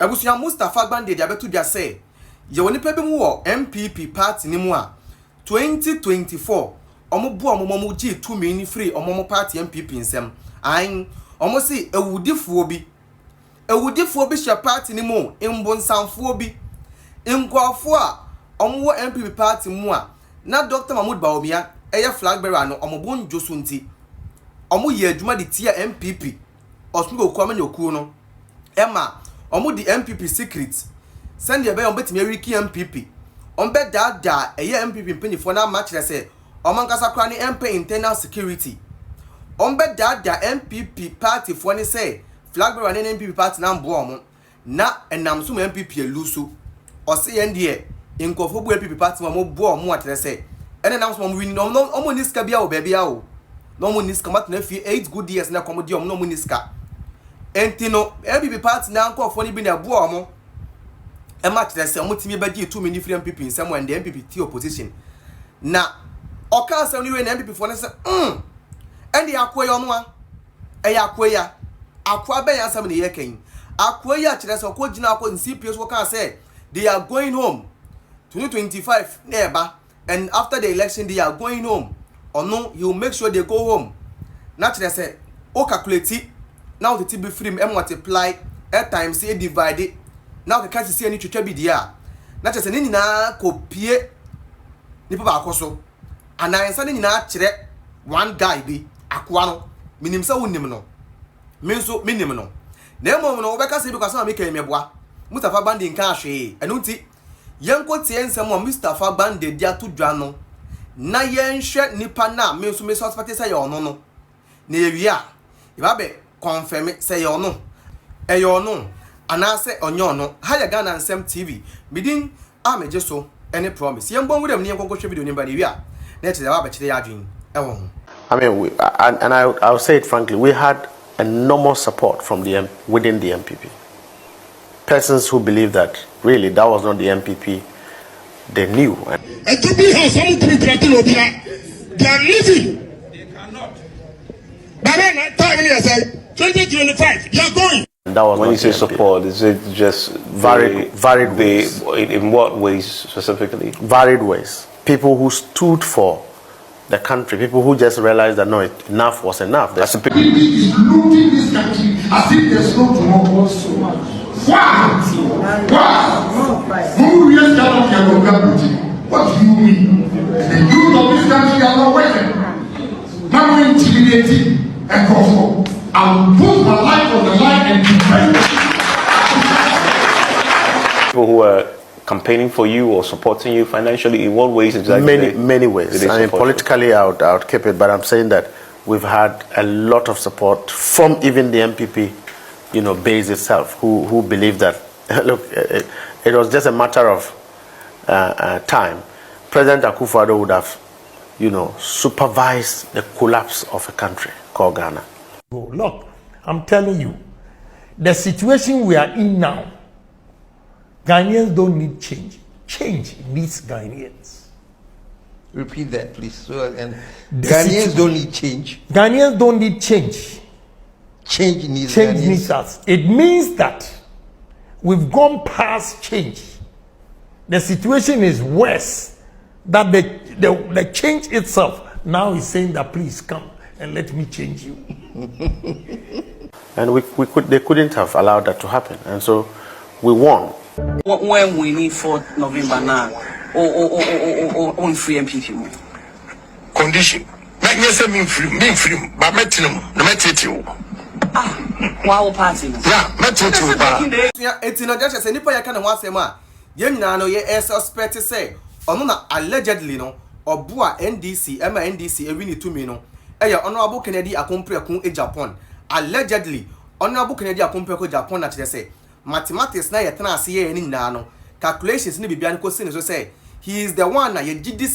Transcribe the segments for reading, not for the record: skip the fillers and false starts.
Mustapha Gbande de abetu dia say ye woni pe bi mu wo NPP party ni mu a 2024 omo bu omo gi 2 million free omo party NPP nsem an omo si ewudifuo bi hye party ni mu mbonsanfuo bi ngwafo a omo wo NPP party mu a na Dr. Mahmoud Bawumia eye flag bearer no omo bon josu nti omo ye adwuma de tia NPP osungo kwame nyoku no ema omo di NPP secret send ye be on betimi wiki NPP on be da eye NPP mpanifo na ma kire se omo nkasa kra ni MP internal security on be da NPP party fo ni say flag bearer ni NPP party na mbo omo na enam so NPP eluso o se ye ndie inkofo bu NPP party mo bo omo atere se ene nam so mo win no omo niska bia o ba bia o no mo niska mat na fi 8 good years na komodi omo no mo niska entino NPP party na nkofo ni bi na bo omo e ma kire se omo timi bagi 2 mini free NPP nsem and the NPP t opposition na oka se ni we na NPP fo ne se ende akoya ono a e akoya akwa be ya nsem ne ye kan akoya kire se ko gina akwa CPS wo kan se they are going home 2025 never and after the election they are going home or no you make sure they go home naturally say o calculate now the be free and multiply at times say divide now the can't see any twetwa bi dia naturally say ni na kopie ni pa ba so anansa ni na kire one guy bi akwa no minim say wonim no menso minim no na emo no obeka say because na make emeboa Mustapha Gbande nka ahwe enu nti yenko tie nsem o Mustapha Gbande dia to dwa no na yenhwe nipa na menso me suspect say yo no na ewia iba be confirm say yo no eyo no anase onyo no haya Ghana nsem TV bidin ameje so any promise yembon wudem ne yenko hwe video ni ba ewia na eche ba kire ya adwin ewo ho. I mean, I'll say it frankly, we had enormous support from within the MPP. Persons who believe that really that was not the MPP they knew. NPP has some they are living. They cannot. But then time say 2025, you are going. And that was when you say support, is it just varied ways? In what ways specifically? Varied ways. People who stood for the country, people who just realized that no, enough was enough. That's NPP is looting this country as if there's no tomorrow. So much. Wow! Who really stand up here? What do you mean? The youth of this country are not working. Now we're intimidating and control. I will put my life on the line and defend people who are campaigning for you or supporting you financially, in what ways exactly? Many ways. I mean, politically, I would keep it, but I'm saying that we've had a lot of support from even the MPP, base itself, who believe that, look, it was just a matter of time. President Akufo-Addo would have, supervised the collapse of a country called Ghana. Look, I'm telling you, the situation we are in now, Ghanaians don't need change. Change needs Ghanaians. Repeat that, please. So, and Ghanaians don't need change. Ghanaians don't need change. Change needs us. It means that we've gone past change. The situation is worse. That the change itself now is saying that please come and let me change you. And they couldn't have allowed that to happen, and so we won. When we need for November now, or free MPP condition. Make me say me free, but me wow, party. Yeah, me Yeah, it's not just a nipa ya kana wasema. Ye nyina no ye suspect say ono na allegedly no obua NDC NDC ewini tumi no eya honorable Kennedy Akompreko e Japan allegedly honorable Kennedy Akompreko Japan na kire say mathematics na yetena ase ye ni nyina no calculations ni bibia nko se ne so say he is the one na ye gidi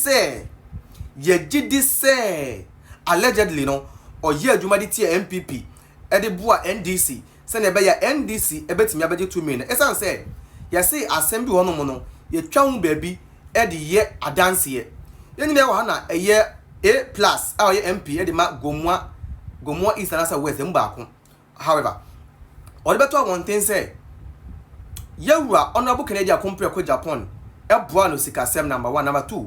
say allegedly no oye adwuma de tie MPP e de bua NDC se ne be ya NDC e betimi abeje 2 million esan say ye say assembly wono mo no ye twa hu baabi e de ye adanse ye nyina wa na eye A+ aye MP e de ma gomwa East and West mba ko. However, all better one thing say yewura honorable Kennedy Akompre ko Japan eboa no sikasem number 1 number 2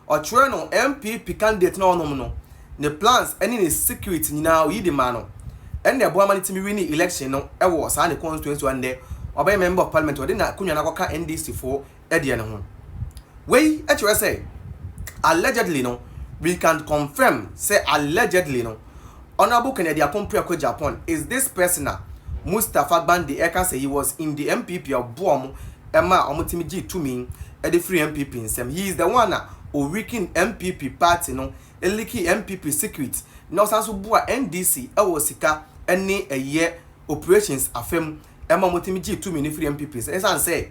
ochre no MPP candidate na onom no ne plans any ne security nyina o yidi ma no enne eboa mani timi win election no ewo sa ne constituency one day obey member of parliament odi na kunwa na koka NDC for edie ne ho wey actually say allegedly no we can confirm say allegedly no honorable Kennedy Akompre ko Japan is this person Mustapha Gbande eka say he was in the MPP of Boom Emma omutimi G2 the free MPP nsem. He is the one who weaken MPP party no eliki MPP secret no sanso bua NDC ewo sika ene eye operations afem Emma omutimi G2 the free MPP esan say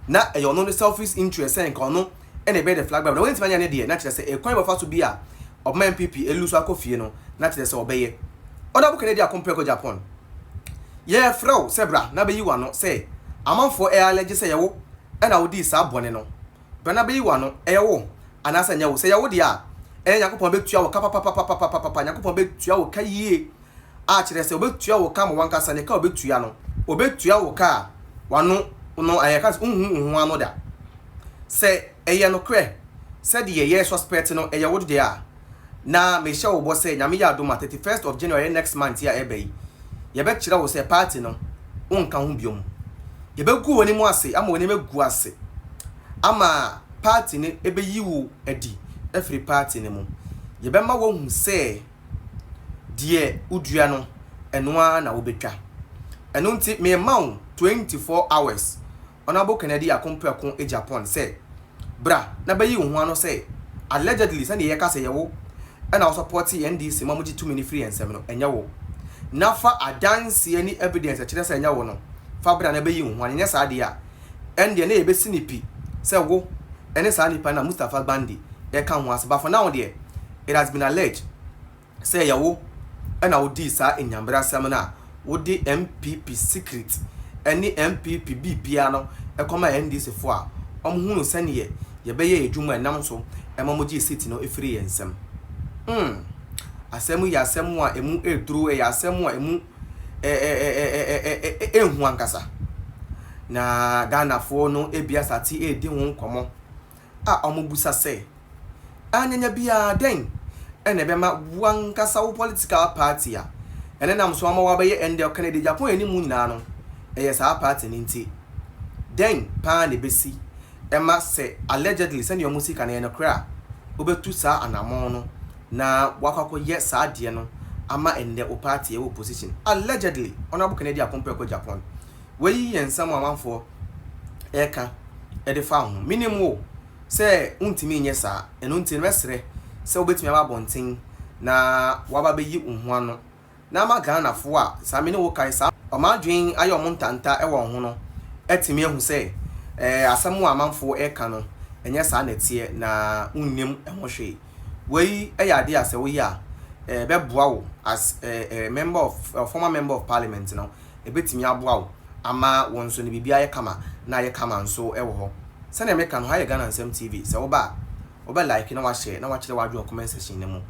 na eyo no selfish interest en kono ene be the flag but when timanya ne de na kire say e kwan bofa to be a of my MPP eluso akofie no na kire say obeye oda bu Kennedy Akompre ko Japan ye frau sebra na be yiwa no say amanfo allege say yewo na wodi sa bone no be na be yiwa no yewo anasa nyawo say yewo dia yakopon betua wo ka papa yakopon betua wo ka yie a kire say obetua wo ka mo wanka sa ne ka obetua no obetua wo ka wano no ayaka hu ano da say eye no kre say the ye suspect no yewo dia na me sha wo bo say nyame ya adoma 31st of January next month ya ebe yebe kira wo say party no wonka ho biom yebe gu woni mu ase ama woni megu ase ama party ne ebe yiwu edi every party ne mu yebe ma wo hu say die udua no enoa na wo betwa eno nti me ma 24 hours honorable Kennedy Akompre ko e Japan say bra na be yiwu ho ano say allegedly say ye ka say yewo and our support NDC mamuji too many free and seven enyawo nafa adanse any evidence akire say enyawo no fa bra na be yi ho anya sa de a ende na ebe sinipi say wo ene sa nipa na Mustapha Gbande e kan ho asba for now there it has been alleged say yawo and I di sa enyambra sam na wo di MPP secret any MPP bibia no e koma NDC fo a omhunu sane ye be ye edwuma enam so e mamuji city no e free ensem asemu ya asemu a emu eduru ya asemu a emu ehu ankasa na Ghana fo no ebia sati edi ho nkomo a omobusa se anyanya bia den ene be ma wankasa wo political party a ene nam so ama wa be ye ende Kennedy Japan eni mu nyina no eye sa party ni nti den pa ne besi ema se allegedly send your music na ene kra obetu sa anamon no na wakako ye sa de no ama ende o party e opposition allegedly honorable Kennedy Akompre ko Japan we yensam amanfo eka e de fa ho minimum se untimi nye sa eno ntimi mesre se obetimi aba bonten na waba be yi unhu ano na ma Ghana fo a sa me ne wo kai sa o ma dwen ayo montanta e wo ho no etimi ehu se asamu amanfo eka no enye sa na tie na unnim ehwo hwe we eyade ase we ya be boa wo as member of former member of parliament no ebetimi aboa wo ama won so ne bibia ye kama na ye kama nso ewo ho se na meka no ha ye Ghana Nsem TV se wo ba like na wa share na wa kire wa dwo comment section ne mu.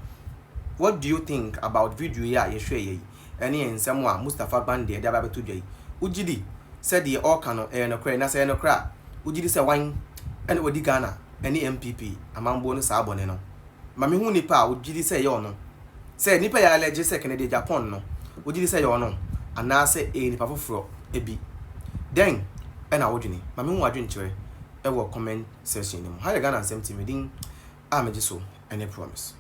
What do you think about video ya ye hwe ye ene ensem a Mustapha Gbande de aba beto dwai ugidi se de all kano no kra na se no kra ugidi se wan ene odi Ghana ene MPP amambo no sa abone no mame hu nipa a ugidi se ye ono se nipa ya allege se Kennedy Japan no ugidi se ye ono ana se nipa foforo ebi then ena wodwini mame hu adwen kire e wo comment section ni mu ha ye Ghana Nsem TV din a meje so ene promise.